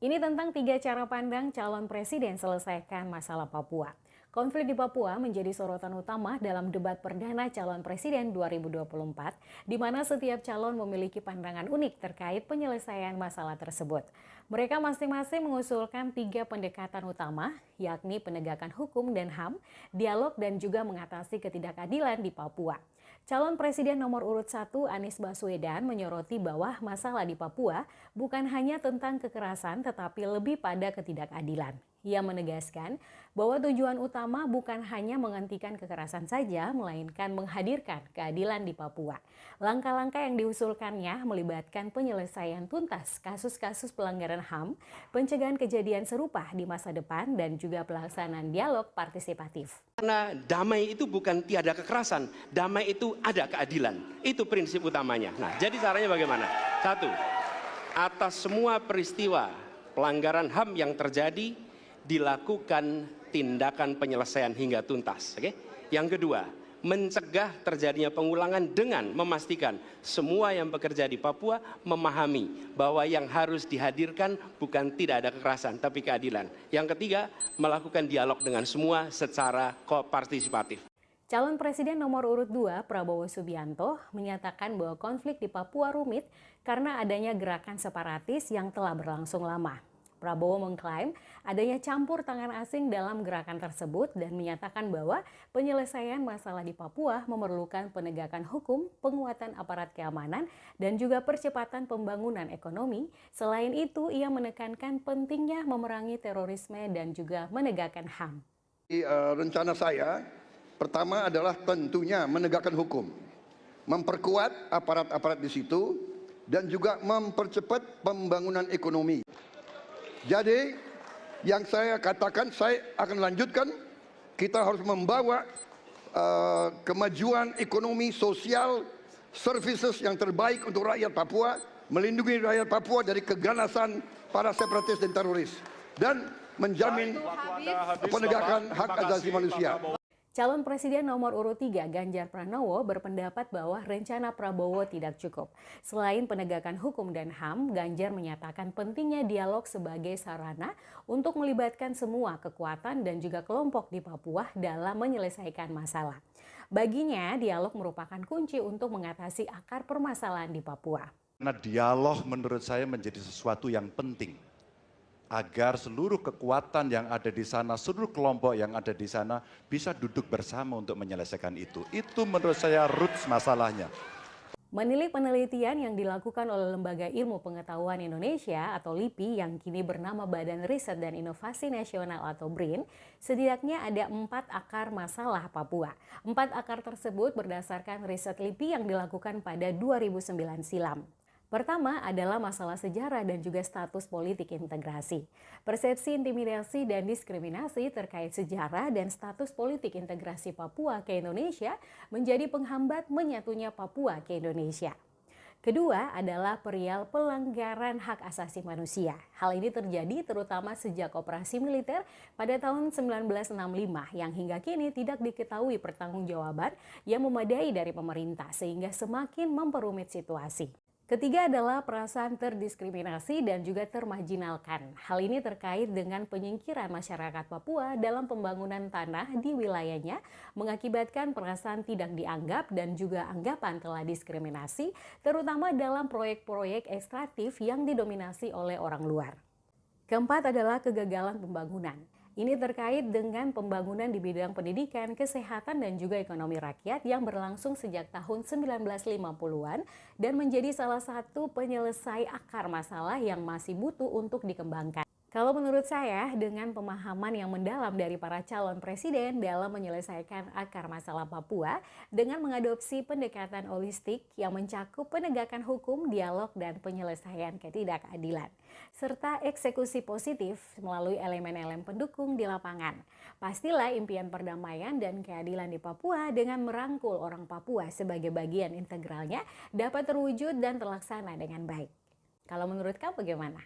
Ini tentang 3 cara pandang calon presiden selesaikan masalah Papua. Konflik di Papua menjadi sorotan utama dalam debat perdana calon presiden 2024, di mana setiap calon memiliki pandangan unik terkait penyelesaian masalah tersebut. Mereka masing-masing mengusulkan 3 pendekatan utama, yakni penegakan hukum dan HAM, dialog dan juga mengatasi ketidakadilan di Papua. Calon Presiden nomor urut 1 Anies Baswedan menyoroti bahwa masalah di Papua bukan hanya tentang kekerasan tetapi lebih pada ketidakadilan. Ia menegaskan bahwa tujuan utama bukan hanya menghentikan kekerasan saja, melainkan menghadirkan keadilan di Papua. Langkah-langkah yang diusulkannya melibatkan penyelesaian tuntas kasus-kasus pelanggaran HAM, pencegahan kejadian serupa di masa depan, dan juga pelaksanaan dialog partisipatif. Karena damai itu bukan tiada kekerasan, damai itu ada keadilan. Itu prinsip utamanya. Nah, jadi caranya bagaimana? 1, atas semua peristiwa pelanggaran HAM yang terjadi, dilakukan tindakan penyelesaian hingga tuntas. Oke? Yang kedua, mencegah terjadinya pengulangan dengan memastikan semua yang bekerja di Papua memahami bahwa yang harus dihadirkan bukan tidak ada kekerasan, tapi keadilan. Yang ketiga, melakukan dialog dengan semua secara partisipatif. Calon Presiden nomor urut 2 Prabowo Subianto menyatakan bahwa konflik di Papua rumit karena adanya gerakan separatis yang telah berlangsung lama. Prabowo mengklaim adanya campur tangan asing dalam gerakan tersebut dan menyatakan bahwa penyelesaian masalah di Papua memerlukan penegakan hukum, penguatan aparat keamanan, dan juga percepatan pembangunan ekonomi. Selain itu, ia menekankan pentingnya memerangi terorisme dan juga menegakkan HAM. Rencana saya pertama adalah tentunya menegakkan hukum, memperkuat aparat-aparat di situ, dan juga mempercepat pembangunan ekonomi. Jadi yang saya katakan, saya akan lanjutkan, kita harus membawa kemajuan ekonomi, sosial, services yang terbaik untuk rakyat Papua, melindungi rakyat Papua dari keganasan para separatis dan teroris, dan menjamin penegakan hak asasi manusia. Calon Presiden nomor urut 3 Ganjar Pranowo berpendapat bahwa rencana Prabowo tidak cukup. Selain penegakan hukum dan HAM, Ganjar menyatakan pentingnya dialog sebagai sarana untuk melibatkan semua kekuatan dan juga kelompok di Papua dalam menyelesaikan masalah. Baginya, dialog merupakan kunci untuk mengatasi akar permasalahan di Papua. Karena dialog menurut saya menjadi sesuatu yang penting agar seluruh kekuatan yang ada di sana, seluruh kelompok yang ada di sana bisa duduk bersama untuk menyelesaikan itu. Itu menurut saya roots masalahnya. Menilik penelitian yang dilakukan oleh Lembaga Ilmu Pengetahuan Indonesia atau LIPI yang kini bernama Badan Riset dan Inovasi Nasional atau BRIN, setidaknya ada 4 akar masalah Papua. 4 akar tersebut berdasarkan riset LIPI yang dilakukan pada 2009 silam. Pertama adalah masalah sejarah dan juga status politik integrasi. Persepsi intimidasi dan diskriminasi terkait sejarah dan status politik integrasi Papua ke Indonesia menjadi penghambat menyatunya Papua ke Indonesia. Kedua adalah perihal pelanggaran hak asasi manusia. Hal ini terjadi terutama sejak operasi militer pada tahun 1965 yang hingga kini tidak diketahui pertanggungjawaban yang memadai dari pemerintah sehingga semakin memperumit situasi. Ketiga adalah perasaan terdiskriminasi dan juga termarginalkan. Hal ini terkait dengan penyingkiran masyarakat Papua dalam pembangunan tanah di wilayahnya, mengakibatkan perasaan tidak dianggap dan juga anggapan telah diskriminasi, terutama dalam proyek-proyek ekstraktif yang didominasi oleh orang luar. Keempat adalah kegagalan pembangunan. Ini terkait dengan pembangunan di bidang pendidikan, kesehatan, dan juga ekonomi rakyat yang berlangsung sejak tahun 1950-an dan menjadi salah satu penyelesai akar masalah yang masih butuh untuk dikembangkan. Kalau menurut saya, dengan pemahaman yang mendalam dari para calon presiden dalam menyelesaikan akar masalah Papua dengan mengadopsi pendekatan holistik yang mencakup penegakan hukum, dialog, dan penyelesaian ketidakadilan, serta eksekusi positif melalui elemen-elemen pendukung di lapangan. Pastilah impian perdamaian dan keadilan di Papua dengan merangkul orang Papua sebagai bagian integralnya dapat terwujud dan terlaksana dengan baik. Kalau menurut kamu bagaimana?